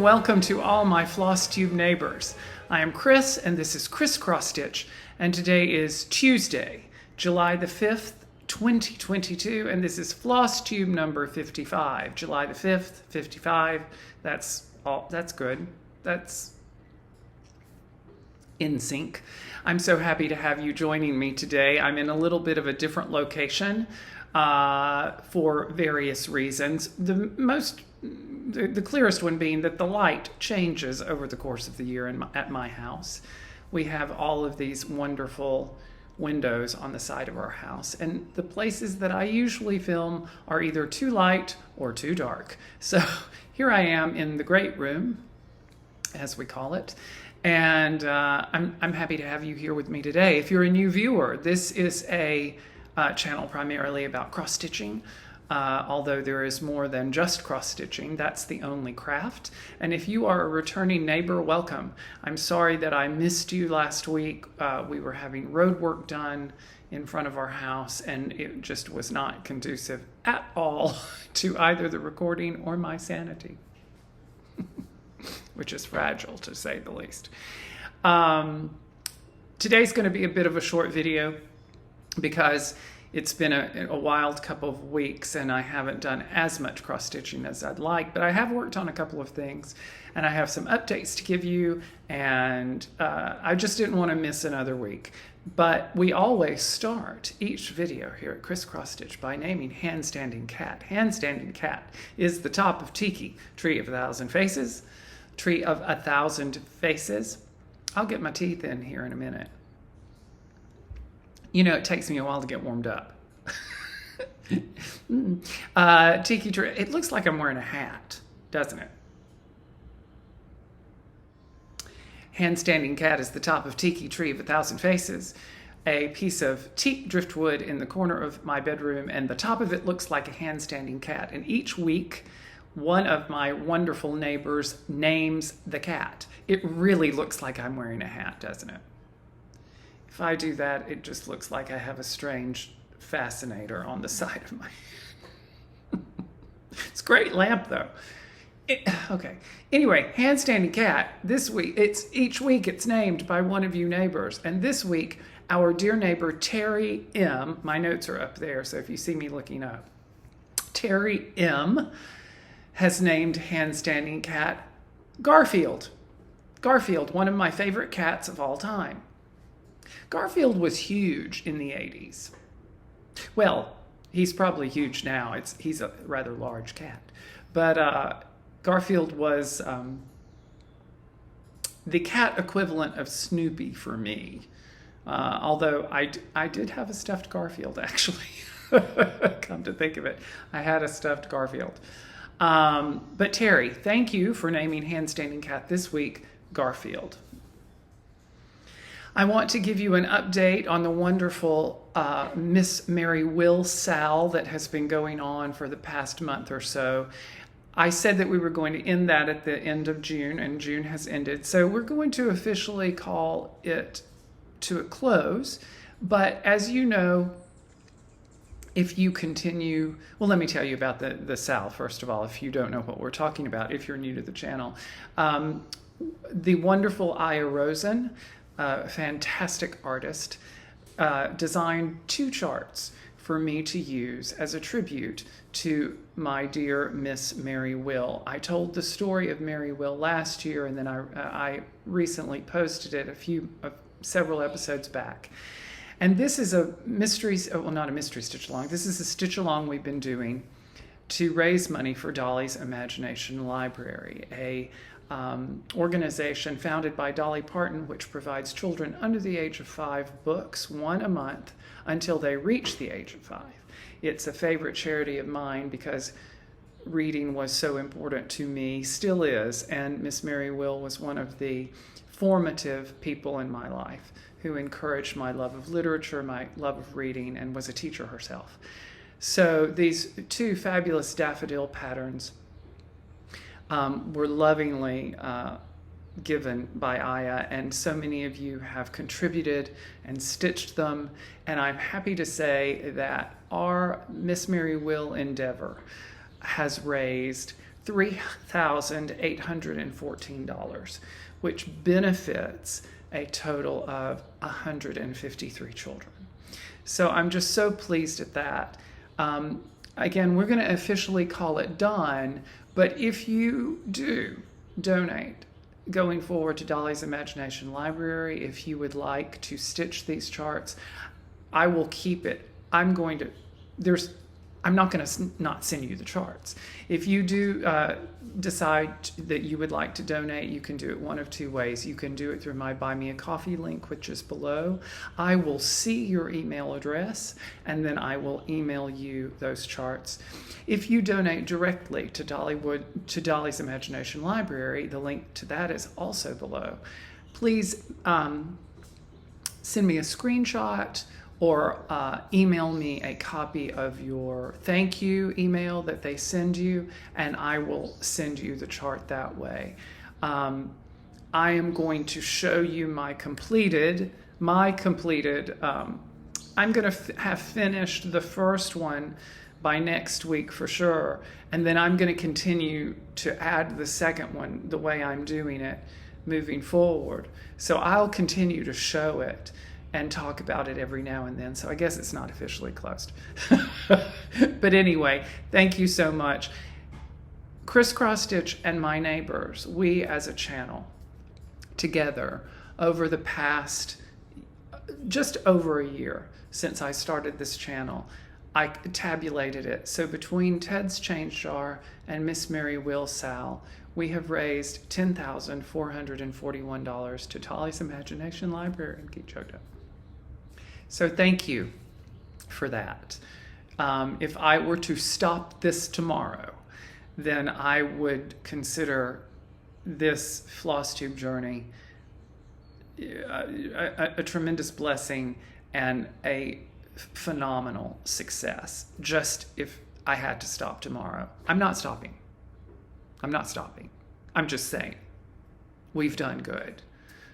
welcome to all my Flosstube neighbors. I am Chris, and this is Xrossstitch, and today is Tuesday, July the 5th, 2022, and this is Flosstube number 55. July the 5th, 55. That's good. That's in sync. I'm so happy to have you joining me today. I'm in a little bit of a different location for various reasons. The clearest one being that the light changes over the course of the year at my house. We have all of these wonderful windows on the side of our house, and the places that I usually film are either too light or too dark. So here I am in the great room, as we call it, and I'm happy to have you here with me today. If you're a new viewer, this is a channel primarily about cross-stitching. Although there is more than just cross-stitching, that's the only craft. And if you are a returning neighbor, welcome. I'm sorry that I missed you last week. We were having road work done in front of our house, and it just was not conducive at all to either the recording or my sanity, which is fragile to say the least. Today's going to be a bit of a short video because it's been a wild couple of weeks and I haven't done as much cross-stitching as I'd like, but I have worked on a couple of things and I have some updates to give you, and I just didn't want to miss another week. But we always start each video here at Xrossstitch by naming Handstanding Cat. Handstanding Cat is the top of Tiki, Tree of a Thousand Faces. Tree of a Thousand Faces. I'll get my teeth in here in a minute. You know, it takes me a while to get warmed up. Tiki tree. It looks like I'm wearing a hat, doesn't it? Handstanding Cat is the top of Tiki, Tree of a Thousand Faces, a piece of teak driftwood in the corner of my bedroom, and the top of it looks like a handstanding cat. And each week, one of my wonderful neighbors names the cat. It really looks like I'm wearing a hat, doesn't it? If I do that, it just looks like I have a strange fascinator on the side of my... It's a great lamp, though. Okay. Anyway, Handstanding Cat, this week, each week it's named by one of you neighbors. And this week, our dear neighbor, Terry M., my notes are up there, so if you see me looking up, Terry M. has named Handstanding Cat Garfield. Garfield, one of my favorite cats of all time. Garfield was huge in the 80s. Well, he's probably huge now. He's a rather large cat. But Garfield was the cat equivalent of Snoopy for me. Although I did have a stuffed Garfield, actually. Come to think of it. I had a stuffed Garfield. But Terry, thank you for naming Handstanding Cat this week Garfield. I want to give you an update on the wonderful Miss Mary Will Sal that has been going on for the past month or so. I said that we were going to end that at the end of June, and June has ended. So we're going to officially call it to a close. But as you know, if you continue, well, let me tell you about the Sal, first of all, if you don't know what we're talking about, if you're new to the channel. The wonderful Aya Rosen, a fantastic artist, designed 2 charts for me to use as a tribute to my dear Miss Mary Will. I told the story of Mary Will last year, and then I recently posted it several episodes back. And this is a mystery, well, not a mystery stitch along. This is a stitch along we've been doing to raise money for Dolly's Imagination Library, a organization founded by Dolly Parton, which provides children under the age of 5 books, 1 a month, until they reach the age of 5. It's a favorite charity of mine because reading was so important to me, still is, and Miss Mary Will was one of the formative people in my life who encouraged my love of literature, my love of reading, and was a teacher herself. So these 2 fabulous daffodil patterns were lovingly given by Aya, and so many of you have contributed and stitched them, and I'm happy to say that our Miss Mary Will endeavor has raised $3,814, which benefits a total of 153 children. So I'm just so pleased at that. Again, we're going to officially call it done, but if you do donate going forward to Dolly's Imagination Library, if you would like to stitch these charts, I will keep it. I'm not going to not send you the charts. If you do decide that you would like to donate, you can do it one of two ways. You can do it through my Buy Me a Coffee link, which is below. I will see your email address, and then I will email you those charts. If you donate directly to Dolly's Imagination Library, the link to that is also below. Please send me a screenshot or email me a copy of your thank you email that they send you, and I will send you the chart that way. I am going to show you my completed, I'm going to have finished the first one by next week for sure, and then I'm going to continue to add the second one the way I'm doing it moving forward. So I'll continue to show it and talk about it every now and then. So I guess it's not officially closed. But anyway, thank you so much. Xrossstitch and my neighbors, we as a channel, together over the past just over a year since I started this channel, I tabulated it. So between Ted's Change Jar and Miss Mary Will Sal, we have raised $10,441 to Dolly's Imagination Library in Quechota. So thank you for that. If I were to stop this tomorrow, then I would consider this Flosstube journey a tremendous blessing and a phenomenal success. Just if I had to stop tomorrow. I'm not stopping. I'm just saying, we've done good.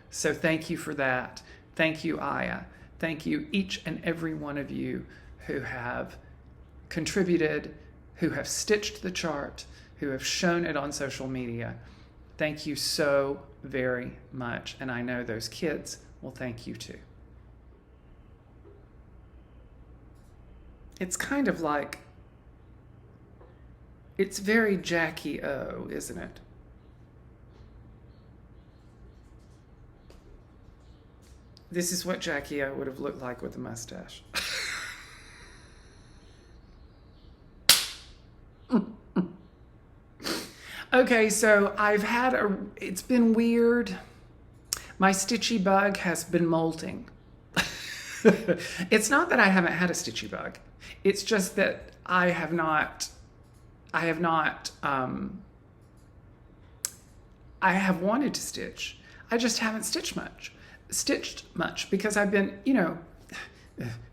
So thank you for that. Thank you, Aya. Thank you, each and every one of you who have contributed, who have stitched the chart, who have shown it on social media. Thank you so very much. And I know those kids will thank you too. It's kind of like, it's very Jackie O, isn't it? This is what Jackie O would have looked like with a mustache. Okay, so it's been weird. My stitchy bug has been molting. It's not that I haven't had a stitchy bug. It's just that I have wanted to stitch. I just haven't stitched much because I've been,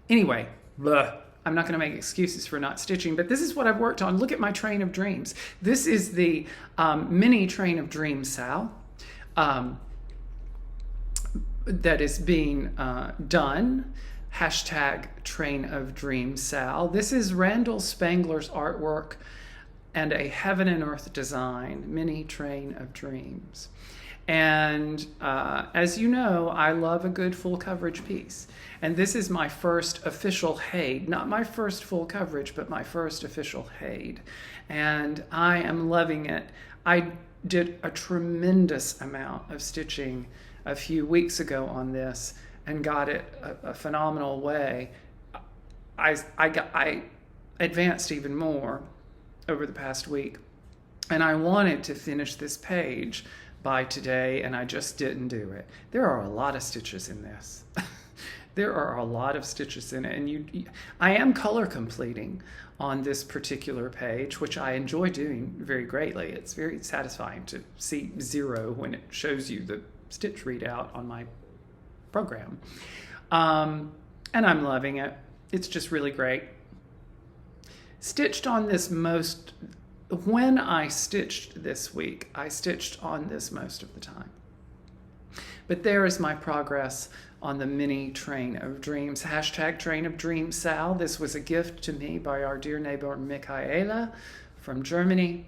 anyway, I'm not going to make excuses for not stitching, but this is what I've worked on. Look at my train of dreams. This is the mini train of dreams, Sal, that is being done. #train of dreams, Sal. This is Randall Spangler's artwork and a Heaven and Earth design, mini train of dreams. And as you know, I love a good full coverage piece. And this is my first official HAID, not my first full coverage, but my first official HAID. And I am loving it. I did a tremendous amount of stitching a few weeks ago on this and got it a phenomenal way. I advanced even more over the past week. And I wanted to finish this page by today, and I just didn't do it. There are a lot of stitches in this. There are a lot of stitches in it, and I am color completing on this particular page, which I enjoy doing very greatly. It's very satisfying to see 0 when it shows you the stitch readout on my program. And I'm loving it. It's just really great. Stitched on this when I stitched this week, I stitched on this most of the time. But there is my progress on the mini train of dreams. #train of dreams, Sal. This was a gift to me by our dear neighbor Michaela from Germany.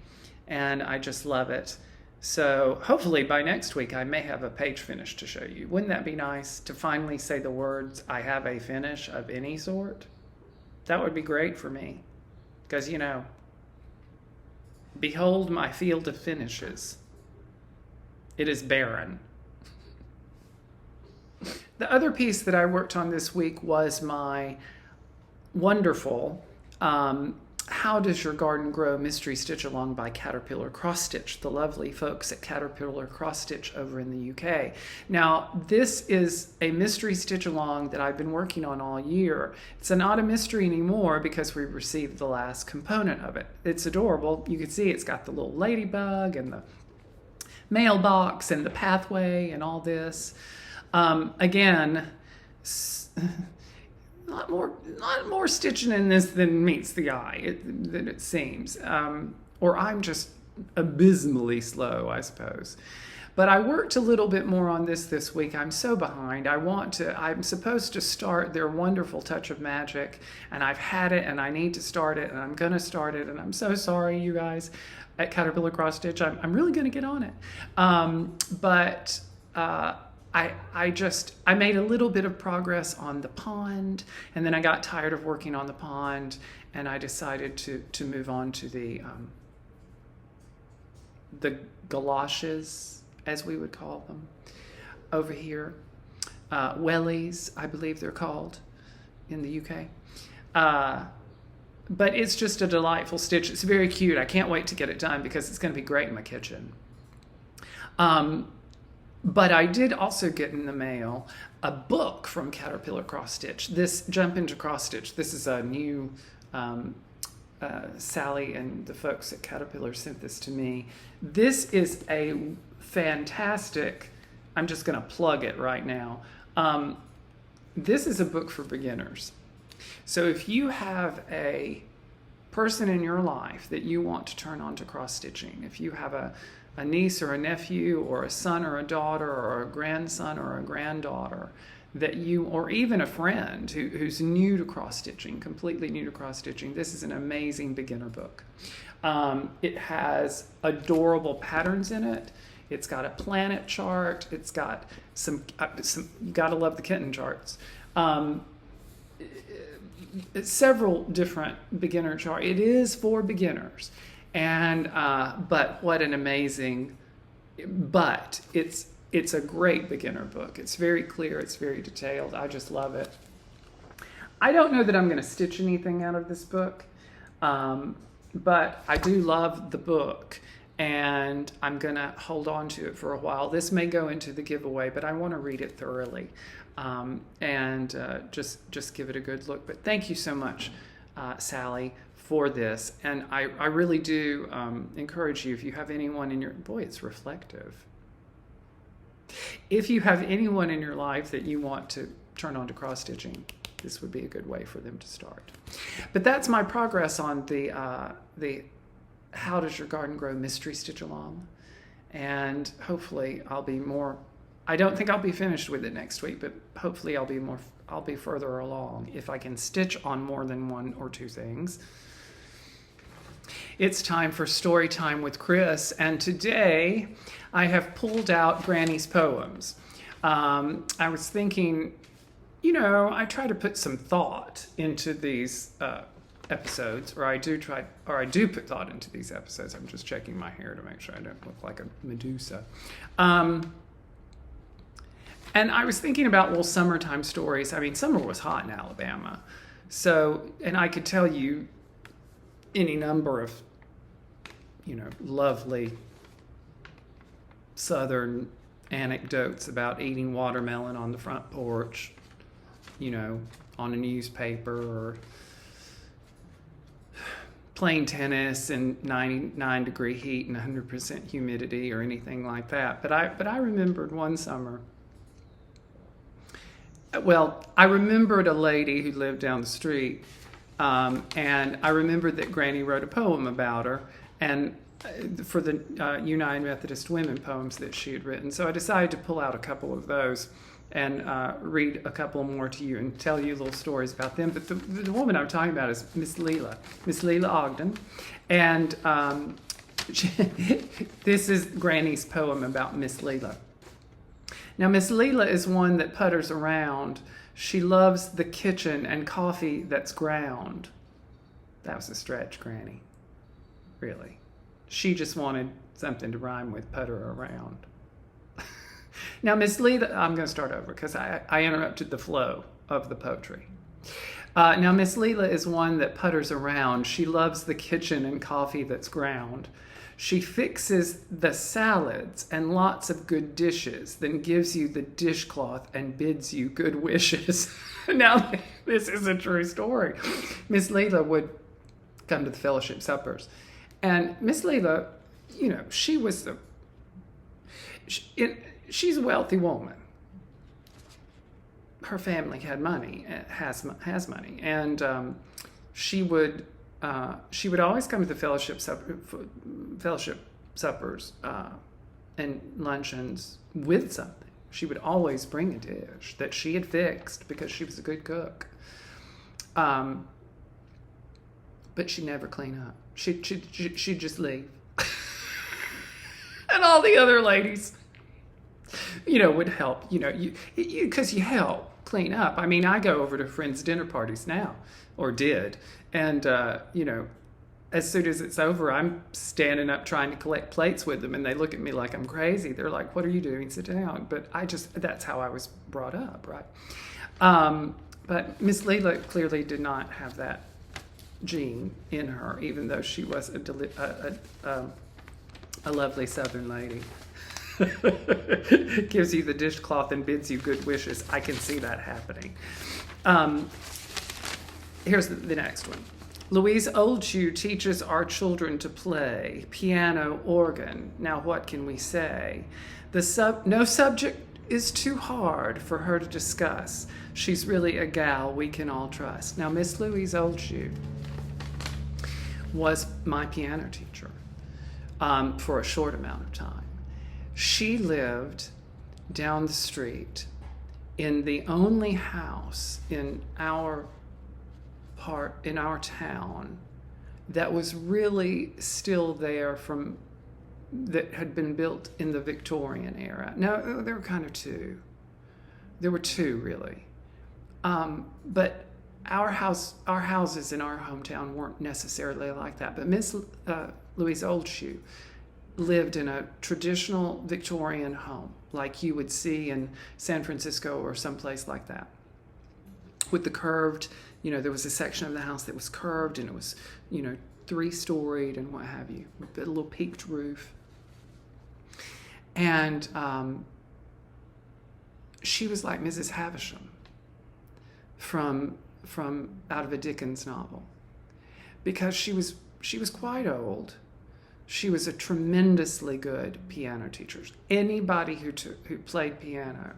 and I just love it. So hopefully by next week I may have a page finish to show you. Wouldn't that be nice to finally say the words, I have a finish of any sort? That would be great for me. Because, you know, behold my field of finishes. It is barren. The other piece that I worked on this week was my wonderful How Does Your Garden Grow Mystery Stitch Along by Caterpillar Cross Stitch, the lovely folks at Caterpillar Cross Stitch over in the UK. Now, this is a mystery stitch along that I've been working on all year. It's not a mystery anymore because we received the last component of it. It's adorable. You can see it's got the little ladybug and the mailbox and the pathway and all this. Again, not more stitching in this than meets the eye, than it seems. Or I'm just abysmally slow, I suppose. But I worked a little bit more on this week. I'm so behind. I'm supposed to start their wonderful Touch of Magic, and I've had it, and I need to start it, and I'm going to start it, and I'm so sorry, you guys, at Caterpillar Cross Stitch. I'm really going to get on it. I made a little bit of progress on the pond, and then I got tired of working on the pond, and I decided to move on to the galoshes, as we would call them over here. Wellies, I believe they're called in the UK. But it's just a delightful stitch. It's very cute. I can't wait to get it done because it's going to be great in my kitchen. But I did also get in the mail a book from Caterpillar Cross Stitch. This Jump into Cross Stitch. This is a new, Sally and the folks at Caterpillar sent this to me. This is a fantastic, I'm just going to plug it right now. This is a book for beginners. So if you have a person in your life that you want to turn on to cross stitching, if you have a niece or a nephew or a son or a daughter or a grandson or a granddaughter or even a friend who's new to cross stitching, completely new to cross stitching, this is an amazing beginner book. It has adorable patterns in it. It's got a planet chart. It's got some you gotta love the kitten charts. Several different beginner charts. It is for beginners. And but what an amazing, but it's a great beginner book. It's very clear, it's very detailed. I just love it. I don't know that I'm going to stitch anything out of this book, but I do love the book, and I'm going to hold on to it for a while. This may go into the giveaway, but I want to read it thoroughly and just give it a good look. But thank you so much, Sally, for this. And I really do encourage you, if you have anyone in your, boy, it's reflective. If you have anyone in your life that you want to turn on to cross stitching, this would be a good way for them to start. But that's my progress on the How Does Your Garden Grow Mystery Stitch Along. And hopefully I'll be more, I don't think I'll be finished with it next week, but hopefully I'll be further along if I can stitch on more than one or two things. It's time for story time with Chris, and today I have pulled out Granny's poems. I was thinking, you know, I try to put some thought into these episodes, or I do put thought into these episodes. I'm just checking my hair to make sure I don't look like a Medusa. And I was thinking about, well, summertime stories. I mean, summer was hot in Alabama. So, and I could tell you any number of, you know, lovely Southern anecdotes about eating watermelon on the front porch, you know, on a newspaper, or playing tennis in 99-degree heat and 100% humidity or anything like that. But I remembered one summer. Well, I remembered a lady who lived down the street, and I remembered that Granny wrote a poem about her, and for the United Methodist Women poems that she had written. So I decided to pull out a couple of those and read a couple more to you and tell you little stories about them. But the woman I'm talking about is Miss Leela Ogden. And This is Granny's poem about Miss Leela. Now, Miss Leela is one that putters around. She loves the kitchen and coffee that's ground. That was a stretch, Granny. Really. She just wanted something to rhyme with putter around. Now, Miss Leela, I'm going to start over because I interrupted the flow of the poetry. Now, Miss Leela is one that putters around. She loves the kitchen and coffee that's ground. She fixes the salads and lots of good dishes, then gives you the dishcloth and bids you good wishes. Now, this is a true story. Miss Leela would come to the fellowship suppers. And Miss Leela, you know, she's a wealthy woman. Her family had money, has money, and she would always come to the fellowship suppers and luncheons with something. She would always bring a dish that she had fixed because she was a good cook. But she'd never clean up. She'd just leave. And all the other ladies, you know, would help, you know, because you help clean up. I mean, I go over to friends' dinner parties now, or did, and, you know, as soon as it's over, I'm standing up trying to collect plates with them, and they look at me like I'm crazy. They're like, what are you doing? Sit down. But that's how I was brought up, right? But Miss Leela clearly did not have that gene in her, even though she was a lovely Southern lady. Gives you the dishcloth and bids you good wishes. I can see that happening. Here's the next one. Louise Oldeshoe teaches our children to play piano, organ. Now what can we say? No subject is too hard for her to discuss. She's really a gal we can all trust. Now, Miss Louise Oldeshoe was my piano teacher for a short amount of time. She lived down the street in the only house in our town that was really still there that had been built in the Victorian era. No, there were kind of two. There were two, really. But our houses in our hometown weren't necessarily like that. But Miss Louise Oldeshoe lived in a traditional Victorian home, like you would see in San Francisco or someplace like that, with the curved, you know, there was a section of the house that was curved, and it was, you know, 3-storied and what have you, with a little peaked roof. And she was like Mrs. Havisham from out of a Dickens novel, because she was quite old. She was a tremendously good piano teacher. Anybody who played piano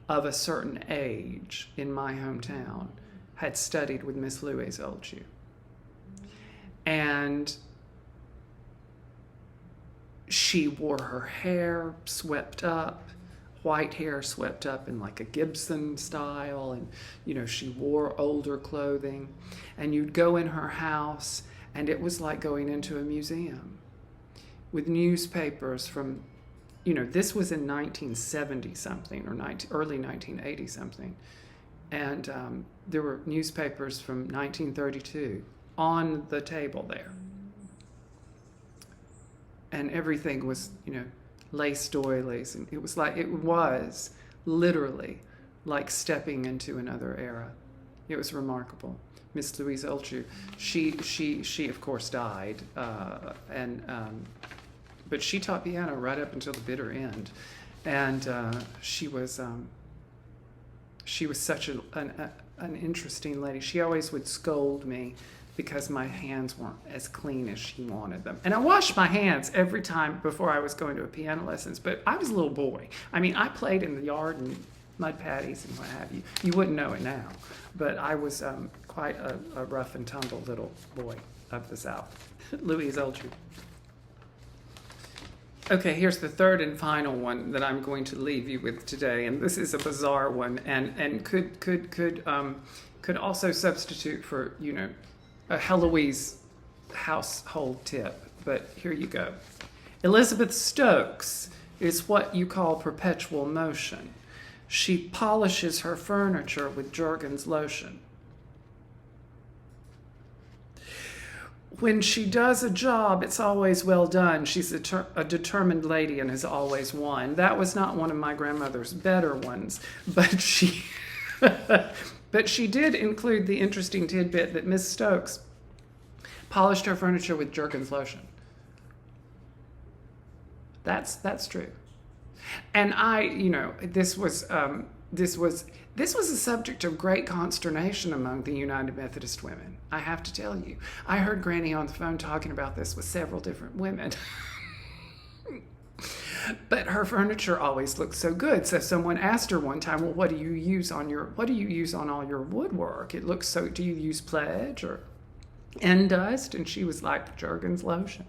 of a certain age in my hometown had studied with Miss Louise Oldeshoe. And she wore her hair swept up, white hair swept up in like a Gibson style, and, you know, she wore older clothing. And you'd go in her house, and it was like going into a museum with newspapers from, you know, this was in 1970 something or early 1980 something. And there were newspapers from 1932 on the table there. And everything was, you know, lace doilies. And it was literally like stepping into another era. It was remarkable. Miss Louise Oldeshoe, she of course died, but she taught piano right up until the bitter end, and she was such an interesting lady. She always would scold me because my hands weren't as clean as she wanted them. And I washed my hands every time before I was going to a piano lessons, but I was a little boy. I mean, I played in the yard and mud patties and what have you. You wouldn't know it now, but I was quite a rough and tumble little boy of the South. Louise Oldeshoe. Okay, here's the third and final one that I'm going to leave you with today, and this is a bizarre one, and could also substitute for, you know, a Heloise household tip but here you go. Elizabeth Stokes is what you call perpetual motion. She polishes her furniture with Jergens lotion. When she does a job, it's always well done. She's a determined lady and has always won. That was not one of my grandmother's better ones, but she but she did include the interesting tidbit that Miss Stokes polished her furniture with Jergens lotion. That's true. And this was a subject of great consternation among the United Methodist women. I have to tell you, I heard Granny on the phone talking about this with several different women. But her furniture always looked so good. So someone asked her one time, "Well, what do you use on all your woodwork? It looks so. Do you use Pledge or Endust?" And she was like, "Jergens lotion."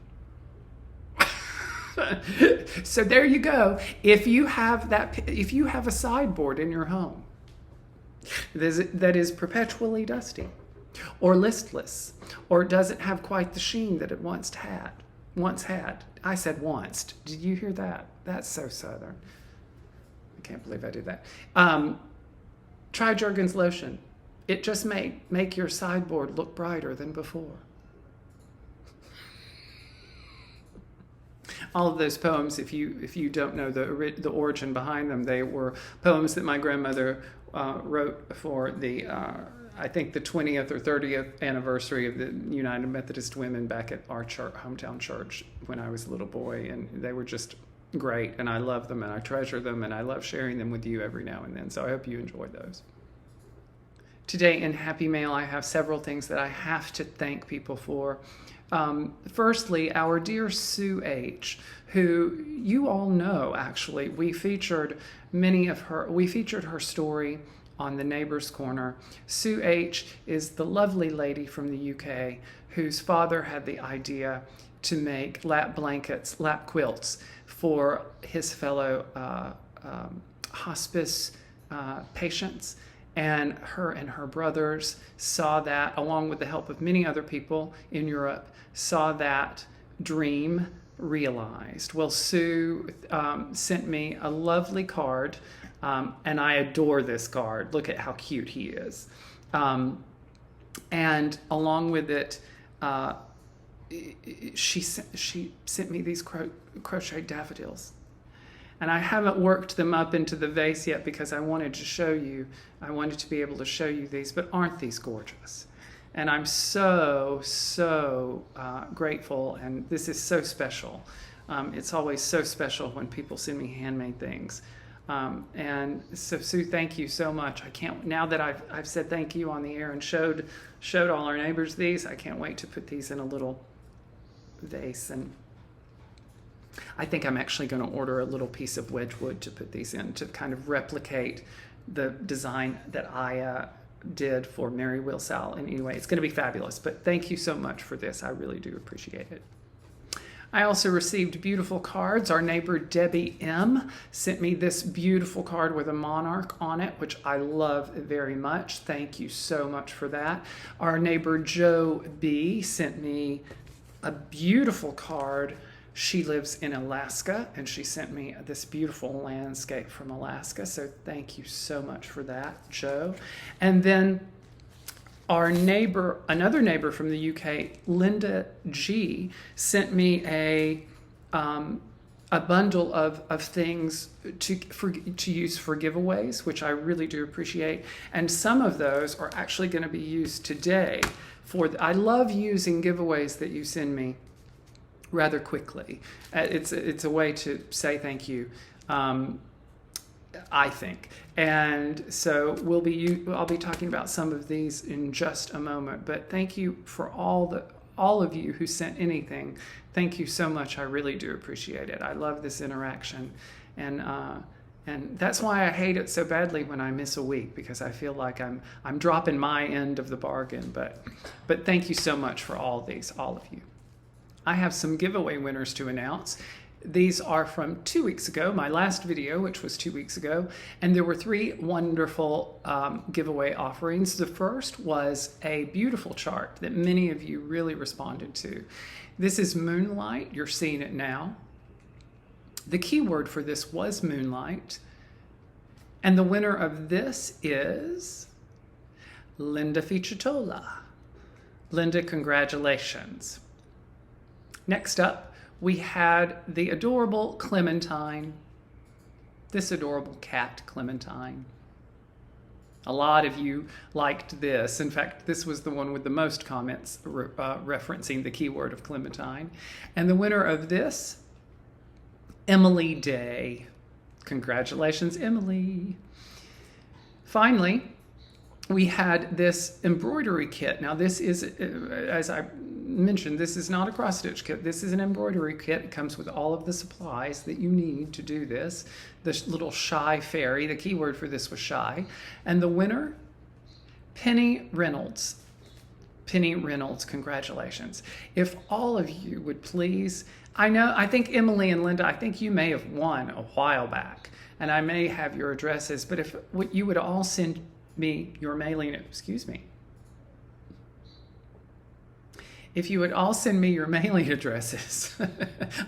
So there you go. If you have a sideboard in your home that is perpetually dusty or listless or doesn't have quite the sheen that it once had. I said once. Did you hear that? That's so Southern. I can't believe I did that. Try Jergens lotion. It just make your sideboard look brighter than before. All of those poems, if you don't know the origin behind them, they were poems that my grandmother wrote for the I think the 20th or 30th anniversary of the United Methodist Women back at our hometown church when I was a little boy, and they were just great, and I love them and I treasure them, and I love sharing them with you every now and then. So I hope you enjoyed those. Today in Happy Mail, I have several things that I have to thank people for. Firstly, our dear Sue H., who you all know, actually, we featured her story on the Neighbor's Corner. Sue H. is the lovely lady from the UK whose father had the idea to make lap quilts for his fellow hospice patients. And her brothers saw that, along with the help of many other people in Europe, saw that dream realized. Well, Sue sent me a lovely card, and I adore this card. Look at how cute he is. And along with it, she sent me these crocheted daffodils. And I haven't worked them up into the vase yet because I wanted to be able to show you these, but aren't these gorgeous? And I'm so grateful, and this is so special. It's always so special when people send me handmade things. And so Sue, thank you so much. Now that I've said thank you on the air and showed all our neighbors these, I can't wait to put these in a little vase. And I think I'm actually going to order a little piece of wedgwood to put these in to kind of replicate the design that I did for Mary Wilsall. And anyway, it's going to be fabulous. But thank you so much for this. I really do appreciate it. I also received beautiful cards. Our neighbor Debbie M. sent me this beautiful card with a monarch on it, which I love very much. Thank you so much for that. Our neighbor Joe B. sent me a beautiful card. She lives in Alaska, and she sent me this beautiful landscape from Alaska. So thank you so much for that, Joe. And then another neighbor from the UK, Linda G, sent me a bundle of things to use for giveaways, which I really do appreciate. And some of those are actually going to be used today. I love using giveaways that you send me rather quickly. It's a way to say thank you, I think. And so I'll be talking about some of these in just a moment. But thank you for all of you who sent anything. Thank you so much. I really do appreciate it. I love this interaction, and that's why I hate it so badly when I miss a week, because I feel like I'm dropping my end of the bargain. But thank you so much for all of you. I have some giveaway winners to announce. These are from 2 weeks ago, my last video, which was 2 weeks ago, and there were 3 wonderful giveaway offerings. The first was a beautiful chart that many of you really responded to. This is Moonlight. You're seeing it now. The keyword for this was Moonlight, and the winner of this is Linda Ficitola. Linda, congratulations. Next up, we had the adorable Clementine, this adorable cat, Clementine. A lot of you liked this. In fact, this was the one with the most comments referencing the keyword of Clementine. And the winner of this, Emily Day. Congratulations, Emily. Finally, we had this embroidery kit. Now this is, as I mentioned, this is not a cross stitch kit. This is an embroidery kit. It comes with all of the supplies that you need to do this. This little shy fairy, the keyword for this was shy. And the winner, Penny Reynolds. Penny Reynolds, congratulations. If all of you would please, I think Emily and Linda, I think you may have won a while back, and I may have your addresses, but if you would all send me your mailing, if you would all send me your mailing addresses.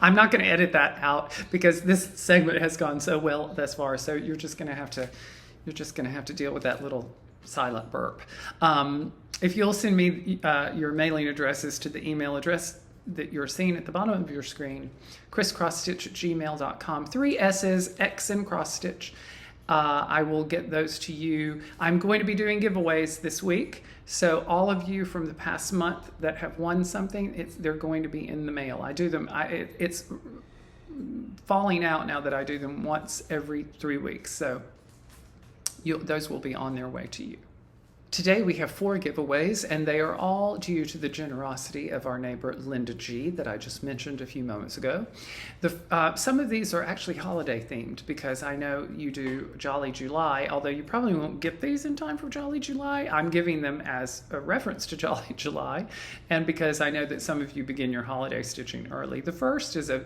I'm not going to edit that out because this segment has gone so well thus far, so you're just going to have to deal with that little silent burp. If you'll send me your mailing addresses to the email address that you're seeing at the bottom of your screen, chriscrossstitch@gmail.com, 3 S's, X and cross stitch. I will get those to you. I'm going to be doing giveaways this week, so all of you from the past month that have won something, they're going to be in the mail. I do them, it's falling out now that I do them once every 3 weeks, so those will be on their way to you. Today we have 4 giveaways, and they are all due to the generosity of our neighbor Linda G that I just mentioned a few moments ago. Some of these are actually holiday themed because I know you do Jolly July, although you probably won't get these in time for Jolly July. I'm giving them as a reference to Jolly July, and because I know that some of you begin your holiday stitching early. The first is a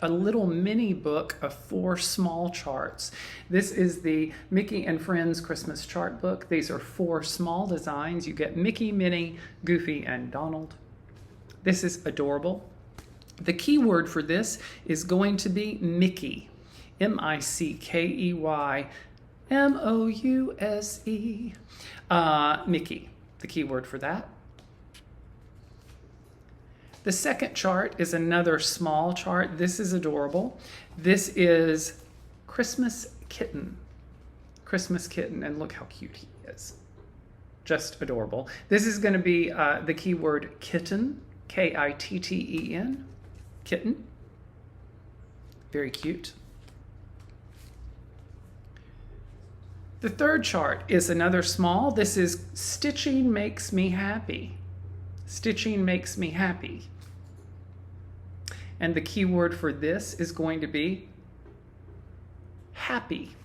little mini book of 4 small charts. This is the Mickey and Friends Christmas chart book. These are 4 small designs. You get Mickey, Minnie, Goofy, and Donald. This is adorable. The keyword for this is going to be Mickey. M-I-C-K-E-Y, M-O-U-S-E. Mickey, the keyword for that. The second chart is another small chart. This is adorable. This is Christmas Kitten. Christmas Kitten, and look how cute he is. Just adorable. This is going to be the keyword kitten, K-I-T-T-E-N, kitten. Very cute. The third chart is another small. This is Stitching Makes Me Happy. Stitching Makes Me Happy. And the keyword for this is going to be happy.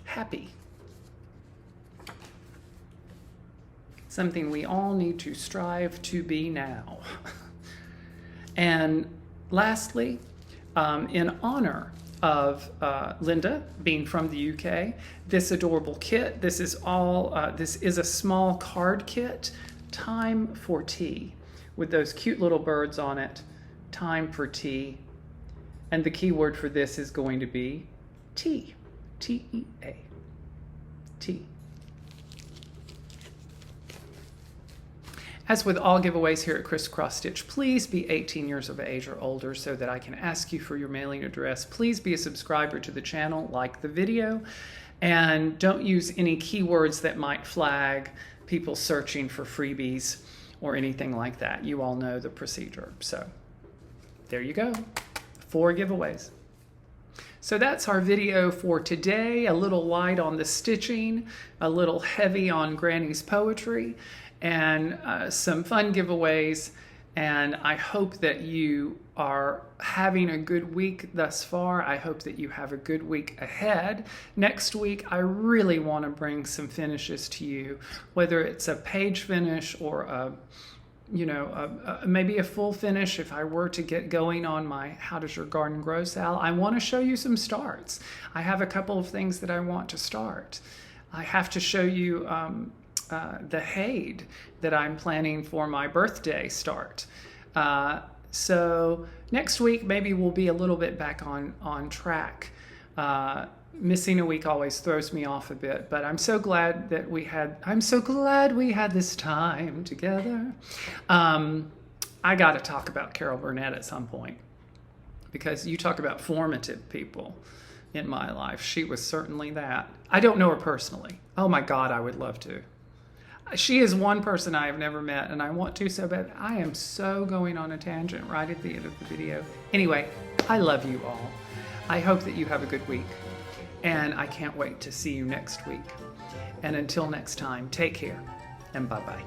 Happy. Something we all need to strive to be now. And lastly, in honor of Linda being from the UK, this adorable kit, this is a small card kit, Time for Tea, with those cute little birds on it, Time for Tea. And the keyword for this is going to be tea, T-E-A, tea. As with all giveaways here at Xrossstitch, please be 18 years of age or older so that I can ask you for your mailing address. Please be a subscriber to the channel, like the video, and don't use any keywords that might flag people searching for freebies or anything like that. You all know the procedure. So there you go, 4 giveaways. So that's our video for today. A little light on the stitching, a little heavy on Granny's poetry, and some fun giveaways. And I hope that you are having a good week thus far. I hope that you have a good week ahead. Next week, I really want to bring some finishes to you, whether it's a page finish or you know, maybe a full finish if I were to get going on my How Does Your Garden Grow Sal. I want to show you some starts. I have a couple of things that I want to start. I have to show you the Hade that I'm planning for my birthday start. So next week, maybe we'll be a little bit back on track. Missing a week always throws me off a bit, but I'm so glad we had this time together. I got to talk about Carol Burnett at some point, because you talk about formative people in my life. She was certainly that. I don't know her personally. Oh my God, I would love to. She is one person I have never met, and I want to so bad. I am so going on a tangent right at the end of the video. Anyway, I love you all. I hope that you have a good week. And I can't wait to see you next week. And until next time, take care and bye-bye.